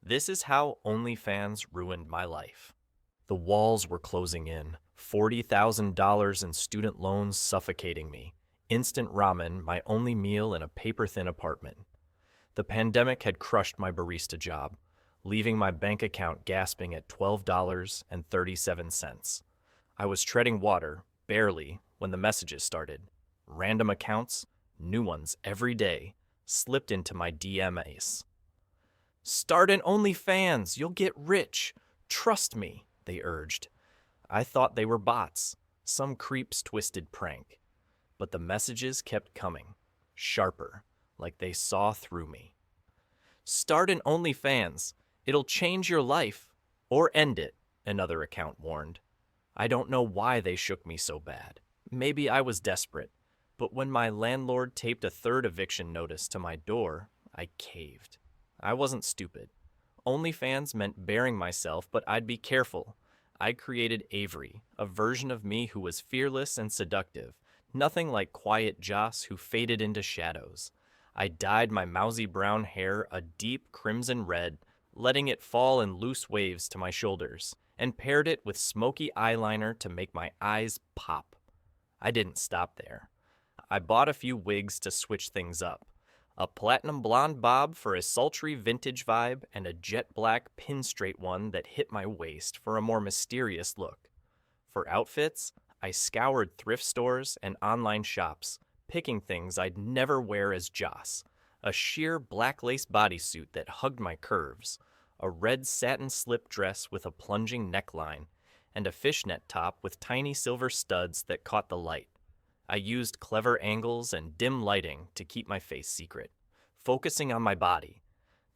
This is how OnlyFans ruined my life. The walls were closing in, $40,000 in student loans suffocating me, instant ramen, my only meal in a paper-thin apartment. The pandemic had crushed my barista job, leaving my bank account gasping at $12.37. I was treading water, barely, when the messages started. Random accounts, new ones every day, slipped into my DMs. "Start an OnlyFans, you'll get rich. Trust me," they urged. I thought they were bots, some creep's twisted prank. But the messages kept coming, sharper, like they saw through me. "Start an OnlyFans. It'll change your life. Or end it," another account warned. I don't know why they shook me so bad. Maybe I was desperate. But when my landlord taped a third eviction notice to my door, I caved. I wasn't stupid. OnlyFans meant bearing myself, but I'd be careful. I created Avery, a version of me who was fearless and seductive, nothing like quiet Joss who faded into shadows. I dyed my mousy brown hair a deep crimson red, letting it fall in loose waves to my shoulders, and paired it with smoky eyeliner to make my eyes pop. I didn't stop there. I bought a few wigs to switch things up. A platinum blonde bob for a sultry vintage vibe, and a jet black pin straight one that hit my waist for a more mysterious look. For outfits, I scoured thrift stores and online shops, picking things I'd never wear as Joss. A sheer black lace bodysuit that hugged my curves, a red satin slip dress with a plunging neckline, and a fishnet top with tiny silver studs that caught the light. I used clever angles and dim lighting to keep my face secret, focusing on my body,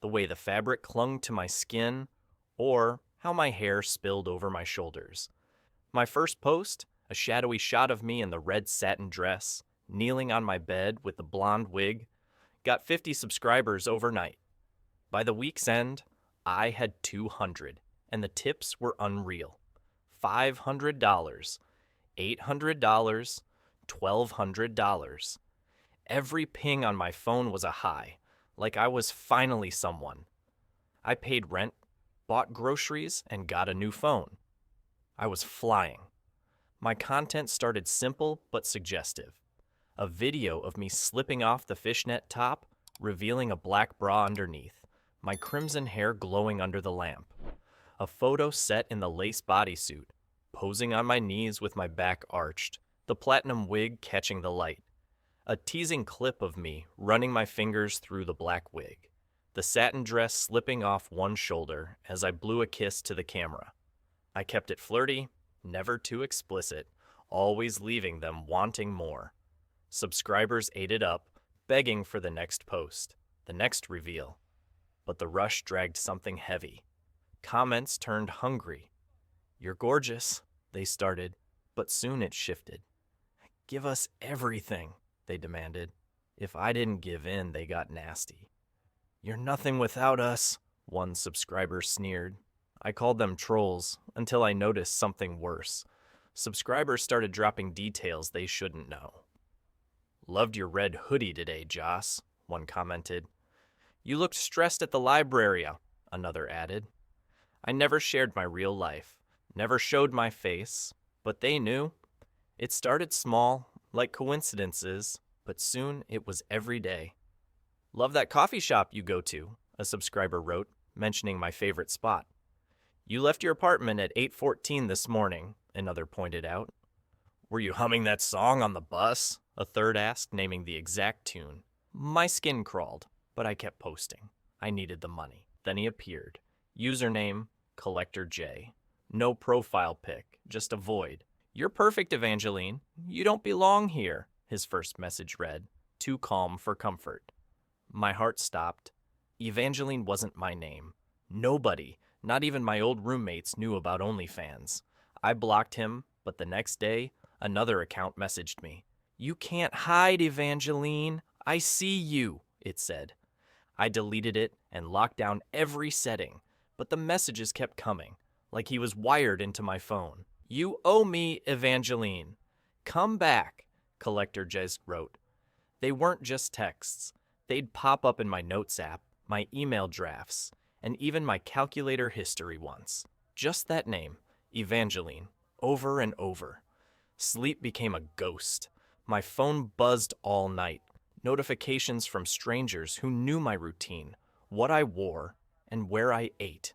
the way the fabric clung to my skin, or how my hair spilled over my shoulders. My first post, a shadowy shot of me in the red satin dress, kneeling on my bed with the blonde wig, got 50 subscribers overnight. By the week's end, I had 200, and the tips were unreal. $500, $800, $1,200. Every ping on my phone was a high, like I was finally someone. I paid rent, bought groceries, and got a new phone. I was flying. My content started simple but suggestive. A video of me slipping off the fishnet top, revealing a black bra underneath, my crimson hair glowing under the lamp. A photo set in the lace bodysuit, posing on my knees with my back arched, the platinum wig catching the light. A teasing clip of me running my fingers through the black wig, the satin dress slipping off one shoulder as I blew a kiss to the camera. I kept it flirty, never too explicit, always leaving them wanting more. Subscribers ate it up, begging for the next post, the next reveal. But the rush dragged something heavy. Comments turned hungry. "You're gorgeous," they started, but soon it shifted. "Give us everything," they demanded. If I didn't give in, they got nasty. "You're nothing without us," one subscriber sneered. I called them trolls until I noticed something worse. Subscribers started dropping details they shouldn't know. "Loved your red hoodie today, Joss," one commented. "You looked stressed at the library," another added. I never shared my real life, never showed my face, but they knew. It started small, like coincidences, but soon it was every day. "Love that coffee shop you go to," a subscriber wrote, mentioning my favorite spot. "You left your apartment at 8:14 this morning," another pointed out. "Were you humming that song on the bus?" a third asked, naming the exact tune. My skin crawled, but I kept posting. I needed the money. Then he appeared. Username, Collector J. No profile pic, just a void. "You're perfect, Evangeline. You don't belong here," his first message read, too calm for comfort. My heart stopped. Evangeline wasn't my name. Nobody, not even my old roommates, knew about OnlyFans. I blocked him, but the next day, another account messaged me. "You can't hide, Evangeline. I see you," it said. I deleted it and locked down every setting, but the messages kept coming, like he was wired into my phone. "You owe me, Evangeline. Come back," Collector Jez wrote. They weren't just texts. They'd pop up in my notes app, my email drafts, and even my calculator history once. Just that name, Evangeline, over and over. Sleep became a ghost. My phone buzzed all night. Notifications from strangers who knew my routine, what I wore, and where I ate.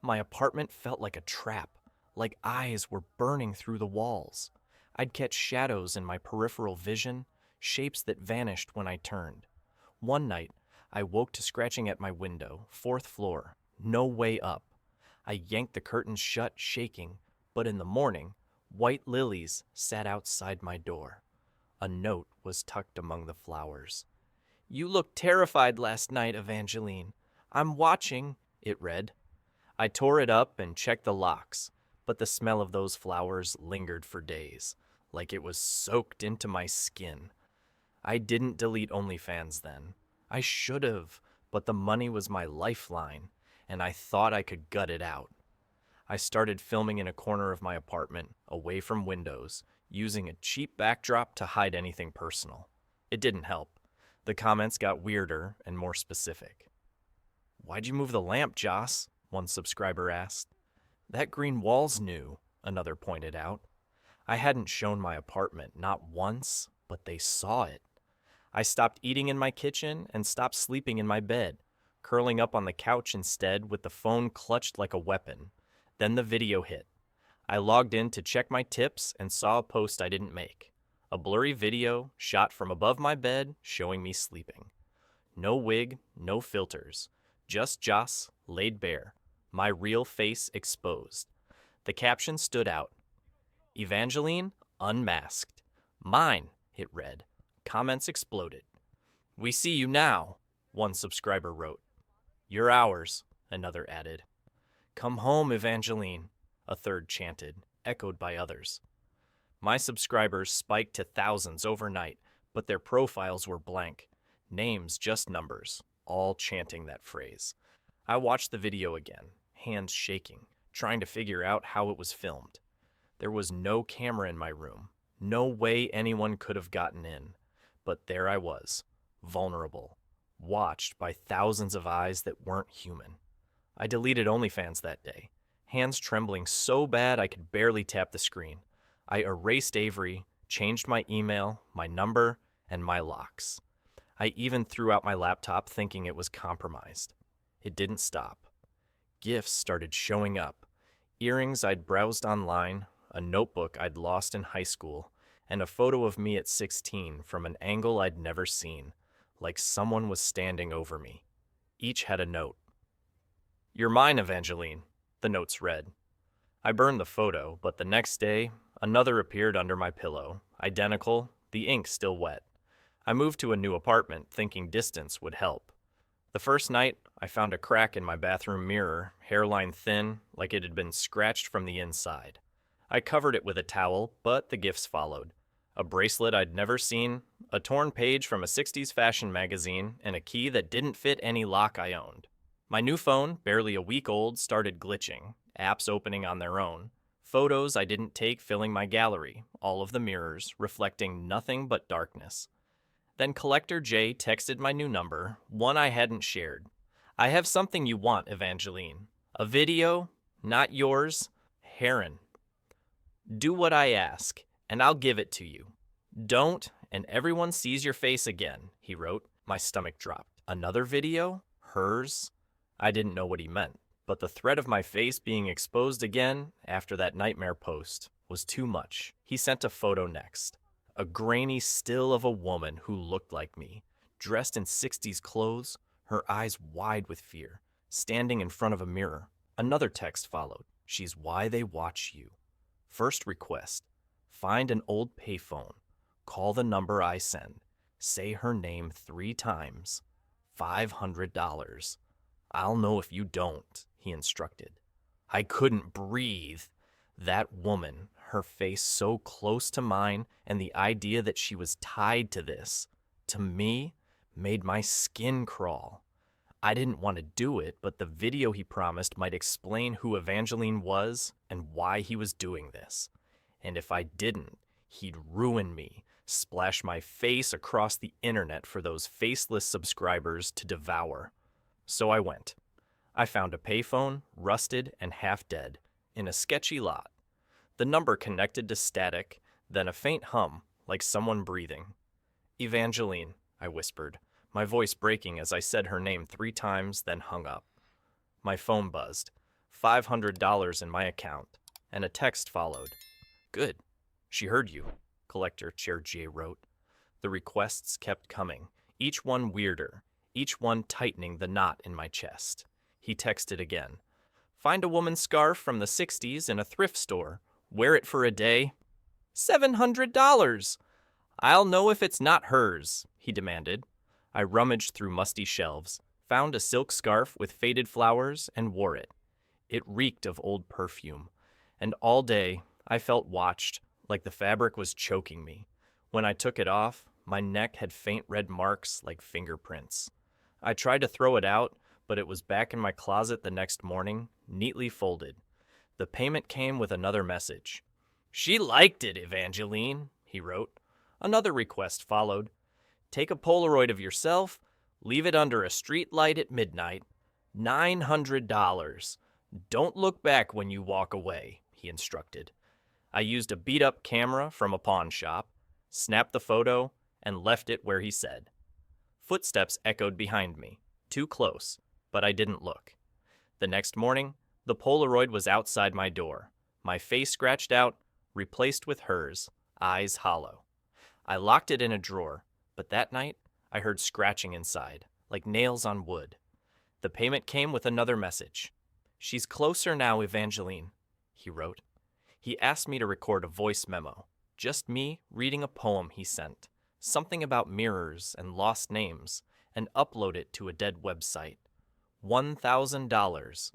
My apartment felt like a trap, like eyes were burning through the walls. I'd catch shadows in my peripheral vision, shapes that vanished when I turned. One night, I woke to scratching at my window, 4th floor, no way up. I yanked the curtains shut, shaking, but in the morning, white lilies sat outside my door. A note was tucked among the flowers. "You looked terrified last night, Evangeline. I'm watching," it read. I tore it up and checked the locks, but the smell of those flowers lingered for days, like it was soaked into my skin. I didn't delete OnlyFans then. I should have, but the money was my lifeline, and I thought I could gut it out. I started filming in a corner of my apartment, away from windows, using a cheap backdrop to hide anything personal. It didn't help. The comments got weirder and more specific. "Why'd you move the lamp, Joss?" one subscriber asked. "That green wall's new," another pointed out. I hadn't shown my apartment, not once, but they saw it. I stopped eating in my kitchen and stopped sleeping in my bed, curling up on the couch instead with the phone clutched like a weapon. Then the video hit. I logged in to check my tips and saw a post I didn't make. A blurry video shot from above my bed showing me sleeping. No wig, no filters. Just Joss, laid bare. My real face exposed. The caption stood out. "Evangeline, unmasked." "Mine," it read. Comments exploded. "We see you now," one subscriber wrote. "You're ours," another added. "Come home, Evangeline," a third chanted, echoed by others. My subscribers spiked to thousands overnight, but their profiles were blank. Names just numbers, all chanting that phrase. I watched the video again, hands shaking, trying to figure out how it was filmed. There was no camera in my room, no way anyone could have gotten in. But there I was, vulnerable, watched by thousands of eyes that weren't human. I deleted OnlyFans that day, hands trembling so bad I could barely tap the screen. I erased Avery, changed my email, my number, and my locks. I even threw out my laptop thinking it was compromised. It didn't stop. Gifts started showing up. Earrings I'd browsed online, a notebook I'd lost in high school, and a photo of me at 16 from an angle I'd never seen, like someone was standing over me. Each had a note. "You're mine, Evangeline," the notes read. I burned the photo, but the next day, another appeared under my pillow, identical, the ink still wet. I moved to a new apartment, thinking distance would help. The first night, I found a crack in my bathroom mirror, hairline thin, like it had been scratched from the inside. I covered it with a towel, but the gifts followed. A bracelet I'd never seen, a torn page from a 60s fashion magazine, and a key that didn't fit any lock I owned. My new phone, barely a week old, started glitching, apps opening on their own, photos I didn't take filling my gallery, all of the mirrors, reflecting nothing but darkness. Then Collector J texted my new number, one I hadn't shared. "I have something you want, Evangeline. A video, not yours, Heron. Do what I ask, and I'll give it to you. Don't, and everyone sees your face again," he wrote. My stomach dropped. Another video? Hers? I didn't know what he meant, but the threat of my face being exposed again after that nightmare post was too much. He sent a photo next. A grainy still of a woman who looked like me, dressed in 60s clothes, her eyes wide with fear, standing in front of a mirror. Another text followed. "She's why they watch you." First request, find an old payphone, call the number I send, say her name 3 times, $500. "I'll know if you don't," he instructed. I couldn't breathe. That woman, her face so close to mine, and the idea that she was tied to this, to me, made my skin crawl. I didn't want to do it, but the video he promised might explain who Evangeline was and why he was doing this. And if I didn't, he'd ruin me, splash my face across the internet for those faceless subscribers to devour. So I went. I found a payphone, rusted and half dead, in a sketchy lot. The number connected to static, then a faint hum, like someone breathing. Evangeline, I whispered, my voice breaking as I said her name 3 times, then hung up. My phone buzzed. $500 in my account, and a text followed. Good. She heard you, Collector Chair J wrote. The requests kept coming, each one weirder, each one tightening the knot in my chest. He texted again. Find a woman's scarf from the 60s in a thrift store. Wear it for a day. $700! I'll know if it's not hers, he demanded. I rummaged through musty shelves, found a silk scarf with faded flowers, and wore it. It reeked of old perfume, and all day I felt watched, like the fabric was choking me. When I took it off, my neck had faint red marks like fingerprints. I tried to throw it out, but it was back in my closet the next morning, neatly folded. The payment came with another message. She liked it, Evangeline, he wrote. Another request followed. Take a Polaroid of yourself, leave it under a street light at midnight. $900. Don't look back when you walk away, he instructed. I used a beat-up camera from a pawn shop, snapped the photo, and left it where he said. Footsteps echoed behind me, too close, but I didn't look. The next morning, the Polaroid was outside my door, my face scratched out, replaced with hers, eyes hollow. I locked it in a drawer, but that night, I heard scratching inside, like nails on wood. The payment came with another message. She's closer now, Evangeline, he wrote. He asked me to record a voice memo, just me reading a poem he sent, something about mirrors and lost names, and upload it to a dead website. $1,000.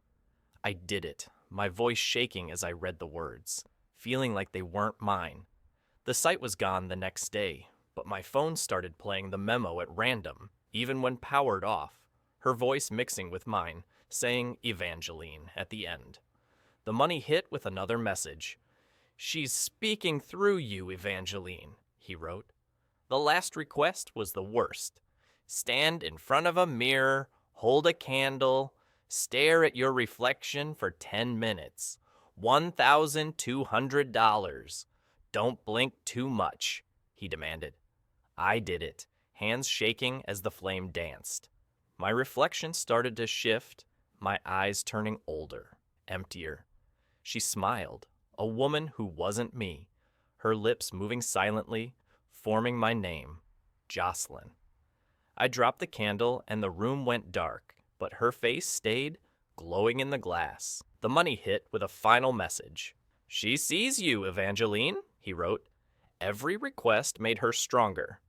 I did it, my voice shaking as I read the words, feeling like they weren't mine. The site was gone the next day, but my phone started playing the memo at random, even when powered off, her voice mixing with mine, saying Evangeline at the end. The money hit with another message. She's speaking through you, Evangeline, he wrote. The last request was the worst. Stand in front of a mirror, hold a candle, stare at your reflection for 10 minutes. $1,200. Don't blink too much, he demanded. I did it, hands shaking as the flame danced. My reflection started to shift, my eyes turning older, emptier. She smiled, a woman who wasn't me, her lips moving silently, forming my name, Jocelyn. I dropped the candle and the room went dark, but her face stayed, glowing in the glass. The money hit with a final message. She sees you, Evangeline, he wrote. Every request made her stronger.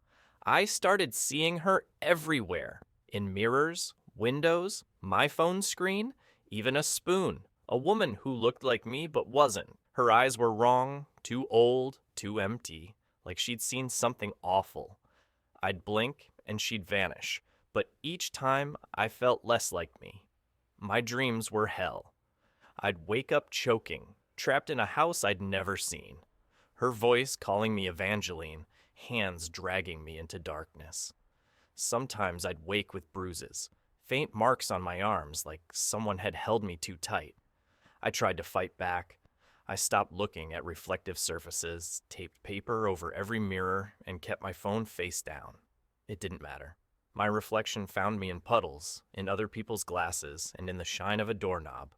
I started seeing her everywhere, in mirrors, windows, my phone screen, even a spoon, a woman who looked like me but wasn't. Her eyes were wrong, too old, too empty, like she'd seen something awful. I'd blink and she'd vanish, but each time I felt less like me. My dreams were hell. I'd wake up choking, trapped in a house I'd never seen. Her voice calling me Evangeline, hands dragging me into darkness. Sometimes I'd wake with bruises, faint marks on my arms like someone had held me too tight. I tried to fight back. I stopped looking at reflective surfaces, taped paper over every mirror, and kept my phone face down. It didn't matter. My reflection found me in puddles, in other people's glasses, and in the shine of a doorknob.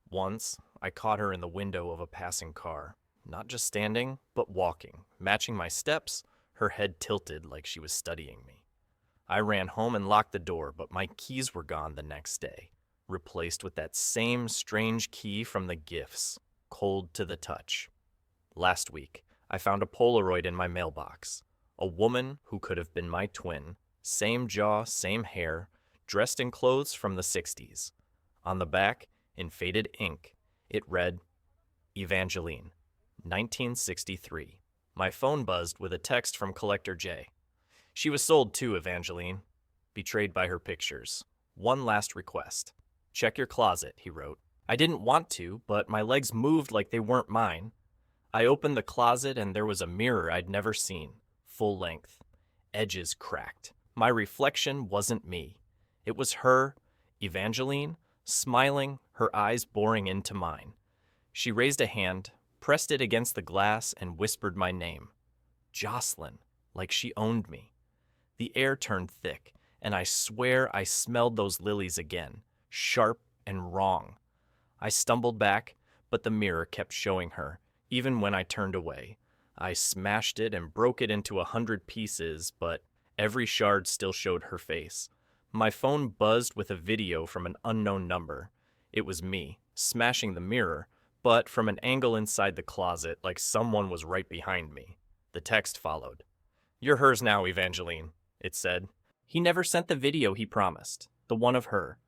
Once, I caught her in the window of a passing car, not just standing, but walking, matching my steps, her head tilted like she was studying me. I ran home and locked the door, but my keys were gone the next day, replaced with that same strange key from the gifts, cold to the touch. Last week, I found a Polaroid in my mailbox. A woman who could have been my twin, same jaw, same hair, dressed in clothes from the 60s. On the back, in faded ink, it read, Evangeline, 1963. My phone buzzed with a text from Collector J. She was sold too, Evangeline, betrayed by her pictures. One last request. Check your closet, he wrote. I didn't want to, but my legs moved like they weren't mine. I opened the closet and there was a mirror I'd never seen, full length. Edges cracked. My reflection wasn't me. It was her, Evangeline, smiling, her eyes boring into mine. She raised a hand, pressed it against the glass, and whispered my name. Jocelyn, like she owned me. The air turned thick, and I swear I smelled those lilies again, sharp and wrong. I stumbled back, but the mirror kept showing her, even when I turned away. I smashed it and broke it into 100 pieces, but every shard still showed her face. My phone buzzed with a video from an unknown number. It was me, smashing the mirror, but from an angle inside the closet, like someone was right behind me. The text followed. "You're hers now, Evangeline," it said. He never sent the video he promised, the one of her.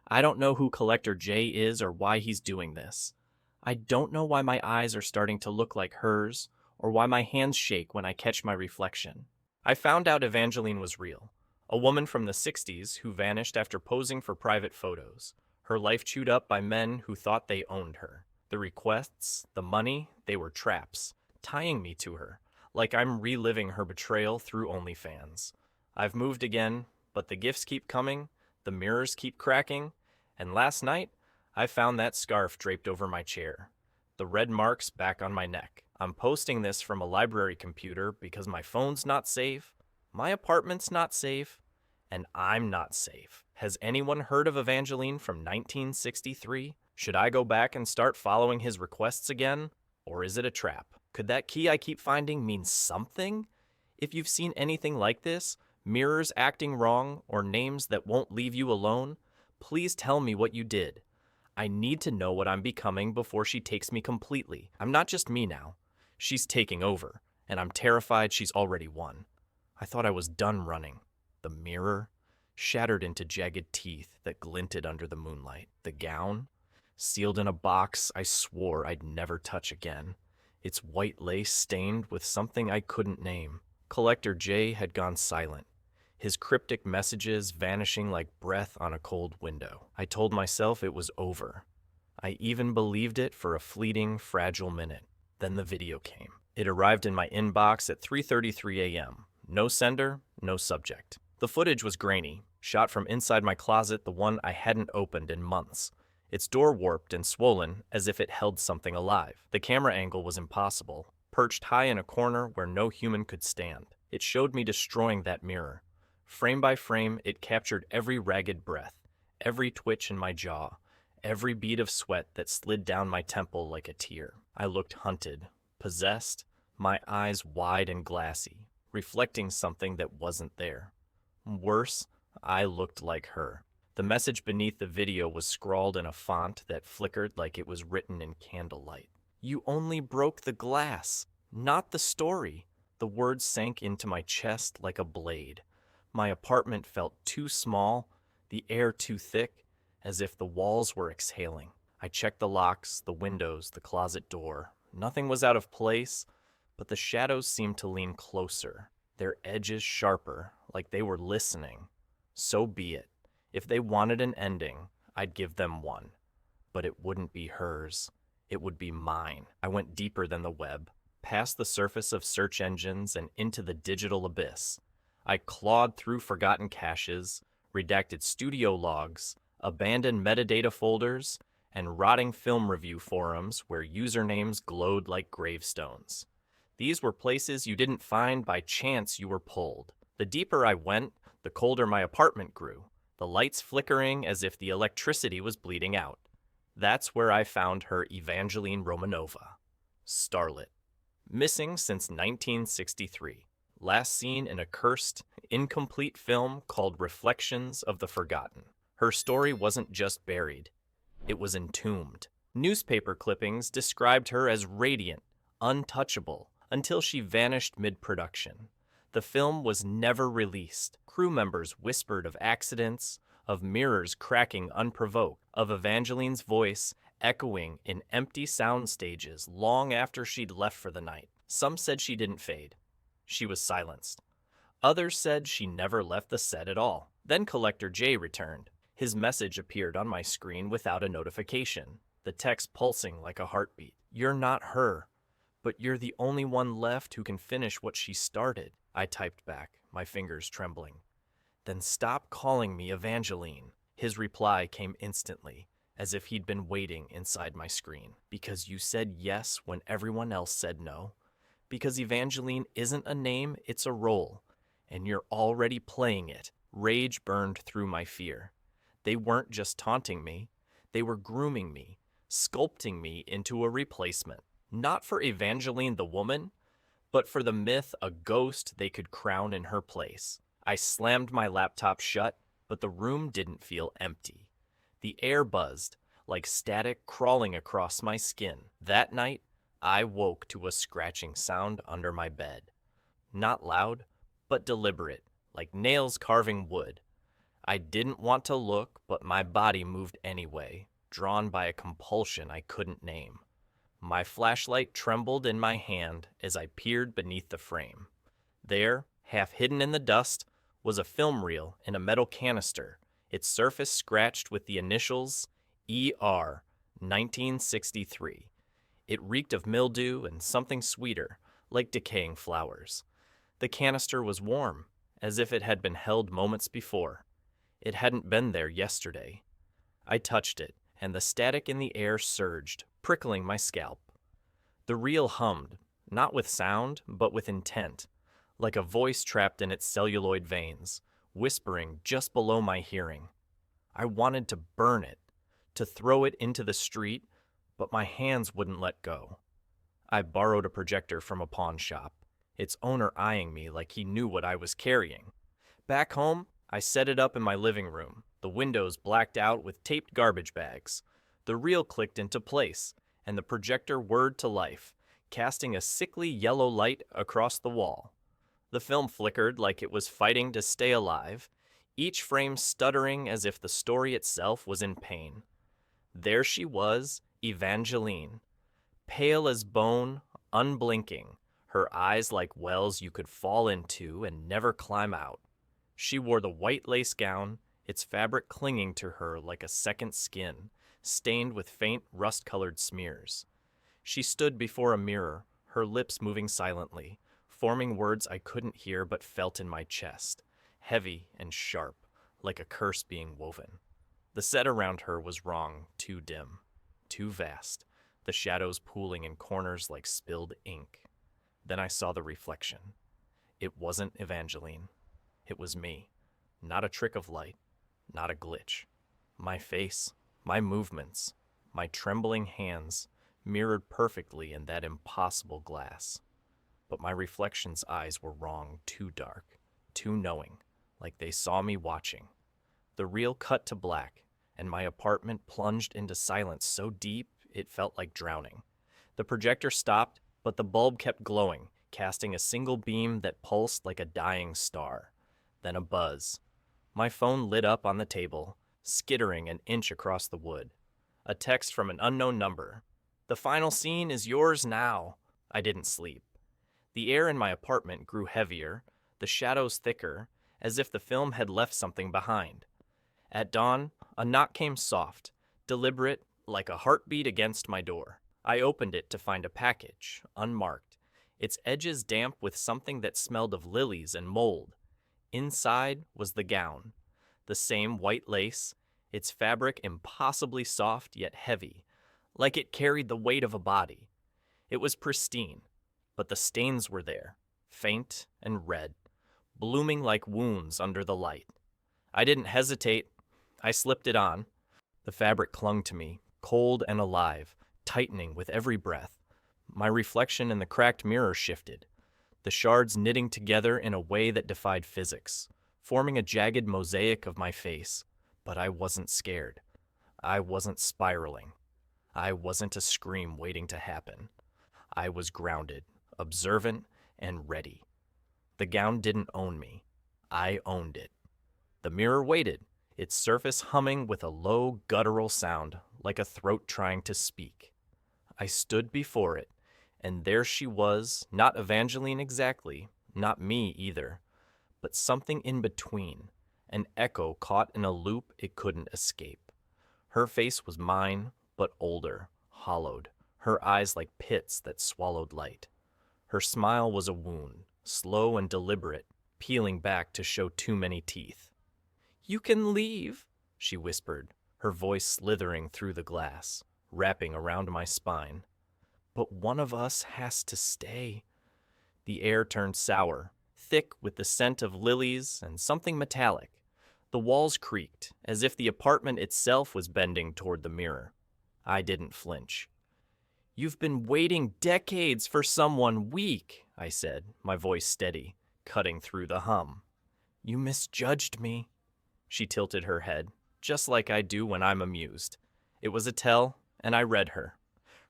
I don't know who Collector J is or why he's doing this. I don't know why my eyes are starting to look like hers, or why my hands shake when I catch my reflection. I found out Evangeline was real. A woman from the 60s who vanished after posing for private photos. Her life chewed up by men who thought they owned her. The requests, the money, they were traps, tying me to her, like I'm reliving her betrayal through OnlyFans. I've moved again, but the gifts keep coming, the mirrors keep cracking, and last night, I found that scarf draped over my chair. The red marks back on my neck. I'm posting this from a library computer because my phone's not safe, my apartment's not safe, and I'm not safe. Has anyone heard of Evangeline from 1963? Should I go back and start following his requests again? Or is it a trap? Could that key I keep finding mean something? If you've seen anything like this, mirrors acting wrong, or names that won't leave you alone, please tell me what you did. I need to know what I'm becoming before she takes me completely. I'm not just me now. She's taking over, and I'm terrified she's already won. I thought I was done running. The mirror, shattered into jagged teeth that glinted under the moonlight. The gown, sealed in a box I swore I'd never touch again. Its white lace stained with something I couldn't name. Collector J had gone silent, his cryptic messages vanishing like breath on a cold window. I told myself it was over. I even believed it for a fleeting, fragile minute. Then the video came. It arrived in my inbox at 3:33 a.m. No sender, no subject. The footage was grainy, shot from inside my closet, the one I hadn't opened in months. Its door warped and swollen as if it held something alive. The camera angle was impossible, perched high in a corner where no human could stand. It showed me destroying that mirror. Frame by frame, it captured every ragged breath, every twitch in my jaw, every bead of sweat that slid down my temple like a tear. I looked hunted, possessed, my eyes wide and glassy, reflecting something that wasn't there. Worse, I looked like her. The message beneath the video was scrawled in a font that flickered like it was written in candlelight. "You only broke the glass, not the story." The words sank into my chest like a blade. My apartment felt too small, the air too thick, as if the walls were exhaling. I checked the locks, the windows, the closet door. Nothing was out of place, but the shadows seemed to lean closer, their edges sharper, like they were listening. So be it. If they wanted an ending, I'd give them one. But it wouldn't be hers. It would be mine. I went deeper than the web, past the surface of search engines and into the digital abyss. I clawed through forgotten caches, redacted studio logs, abandoned metadata folders, and rotting film review forums where usernames glowed like gravestones. These were places you didn't find by chance you were pulled. The deeper I went, the colder my apartment grew, the lights flickering as if the electricity was bleeding out. That's where I found her Evangeline Romanova, starlet. Missing since 1963. Last seen in a cursed, incomplete film called Reflections of the Forgotten. Her story wasn't just buried, it was entombed. Newspaper clippings described her as radiant, untouchable, until she vanished mid-production. The film was never released. Crew members whispered of accidents, of mirrors cracking unprovoked, of Evangeline's voice echoing in empty sound stages long after she'd left for the night. Some said she didn't fade. She was silenced. Others said she never left the set at all. Then Collector J returned. His message appeared on my screen without a notification, the text pulsing like a heartbeat. "You're not her, but you're the only one left who can finish what she started." I typed back, my fingers trembling. "Then stop calling me Evangeline." His reply came instantly. as if he'd been waiting inside my screen. Because you said yes when everyone else said no. Because Evangeline isn't a name, it's a role, and you're already playing it. Rage burned through my fear. They weren't just taunting me, they were grooming me, sculpting me into a replacement. Not for Evangeline the woman, but for the myth, a ghost they could crown in her place. I slammed my laptop shut, but the room didn't feel empty. The air buzzed, like static crawling across my skin. That night, I woke to a scratching sound under my bed. Not loud, but deliberate, like nails carving wood. I didn't want to look, but my body moved anyway, drawn by a compulsion I couldn't name. My flashlight trembled in my hand as I peered beneath the frame. There, half hidden in the dust, was a film reel in a metal canister, its surface scratched with the initials ER 1963. It reeked of mildew and something sweeter, like decaying flowers. The canister was warm, as if it had been held moments before. It hadn't been there yesterday. I touched it, and the static in the air surged, prickling my scalp. The reel hummed, not with sound, but with intent, like a voice trapped in its celluloid veins, whispering just below my hearing. I wanted to burn it, to throw it into the street, but my hands wouldn't let go. I borrowed a projector from a pawn shop, its owner eyeing me like he knew what I was carrying. Back home, I set it up in my living room, the windows blacked out with taped garbage bags. The reel clicked into place, and the projector whirred to life, casting a sickly yellow light across the wall. The film flickered like it was fighting to stay alive, each frame stuttering as if the story itself was in pain. There she was, Evangeline, pale as bone, unblinking, her eyes like wells you could fall into and never climb out. She wore the white lace gown, its fabric clinging to her like a second skin, stained with faint rust-colored smears. She stood before a mirror, her lips moving silently, forming words I couldn't hear but felt in my chest, heavy and sharp, like a curse being woven. The set around her was wrong, too dim, too vast, the shadows pooling in corners like spilled ink. Then I saw the reflection. It wasn't Evangeline. It was me. Not a trick of light, not a glitch. My face, my movements, my trembling hands mirrored perfectly in that impossible glass. But my reflection's eyes were wrong, too dark, too knowing, like they saw me watching. The reel cut to black, and my apartment plunged into silence so deep it felt like drowning. The projector stopped, but the bulb kept glowing, casting a single beam that pulsed like a dying star. Then a buzz. My phone lit up on the table, skittering an inch across the wood. A text from an unknown number. "The final scene is yours now." I didn't sleep. The air in my apartment grew heavier, the shadows thicker, as if the film had left something behind. At dawn, a knock came soft, deliberate, like a heartbeat against my door. I opened it to find a package, unmarked, its edges damp with something that smelled of lilies and mold. Inside was the gown, the same white lace, its fabric impossibly soft yet heavy, like it carried the weight of a body. It was pristine, but the stains were there, faint and red, blooming like wounds under the light. I didn't hesitate. I slipped it on. The fabric clung to me, cold and alive, tightening with every breath. My reflection in the cracked mirror shifted, the shards knitting together in a way that defied physics, forming a jagged mosaic of my face. But I wasn't scared. I wasn't spiraling. I wasn't a scream waiting to happen. I was grounded, observant, and ready. The gown didn't own me. I owned it. The mirror waited, its surface humming with a low, guttural sound, like a throat trying to speak. I stood before it, and there she was, not Evangeline exactly, not me either, but something in between, an echo caught in a loop it couldn't escape. Her face was mine, but older, hollowed, her eyes like pits that swallowed light. Her smile was a wound, slow and deliberate, peeling back to show too many teeth. "You can leave," she whispered, her voice slithering through the glass, wrapping around my spine. But one of us has to stay. The air turned sour, thick with the scent of lilies and something metallic. The walls creaked, as if the apartment itself was bending toward the mirror. I didn't flinch. "You've been waiting decades for someone weak," I said, my voice steady, cutting through the hum. "You misjudged me." She tilted her head, just like I do when I'm amused. It was a tell, and I read her.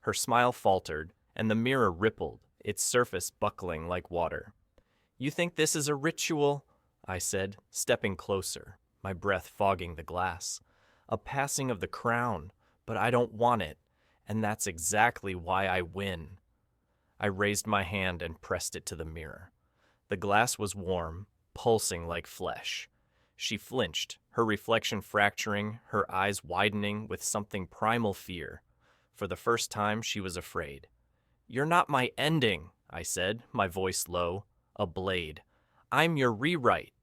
Her smile faltered, and the mirror rippled, its surface buckling like water. "You think this is a ritual?" I said, stepping closer, my breath fogging the glass. "A passing of the crown, but I don't want it, and that's exactly why I win." I raised my hand and pressed it to the mirror. The glass was warm, pulsing like flesh. She flinched, her reflection fracturing, her eyes widening with something primal fear. For the first time, she was afraid. "You're not my ending," I said, my voice low. "A blade. I'm your rewrite."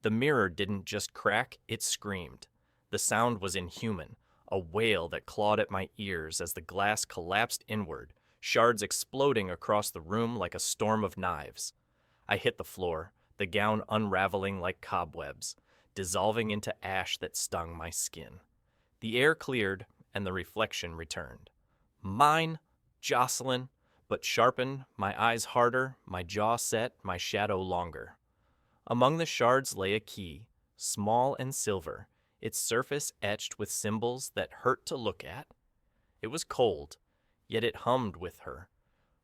The mirror didn't just crack, it screamed. The sound was inhuman, a wail that clawed at my ears as the glass collapsed inward, shards exploding across the room like a storm of knives. I hit the floor, the gown unraveling like cobwebs, dissolving into ash that stung my skin. The air cleared, and the reflection returned. Mine, Jocelyn, but sharpened, my eyes harder, my jaw set, my shadow longer. Among the shards lay a key, small and silver, its surface etched with symbols that hurt to look at. It was cold, yet it hummed with her,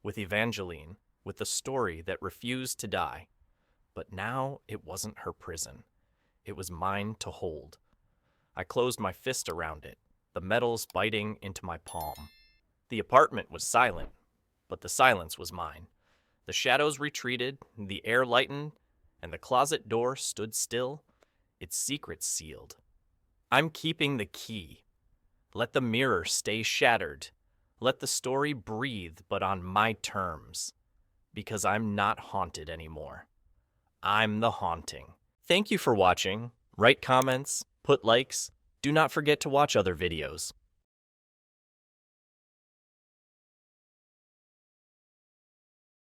with Evangeline, with the story that refused to die. But now it wasn't her prison. It was mine to hold. I closed my fist around it, the metals biting into my palm. The apartment was silent, but the silence was mine. The shadows retreated, the air lightened, and the closet door stood still, its secret sealed. I'm keeping the key. Let the mirror stay shattered. Let the story breathe, but on my terms. Because I'm not haunted anymore. I'm the haunting. Thank you for watching. Write comments, put likes. Do not forget to watch other videos.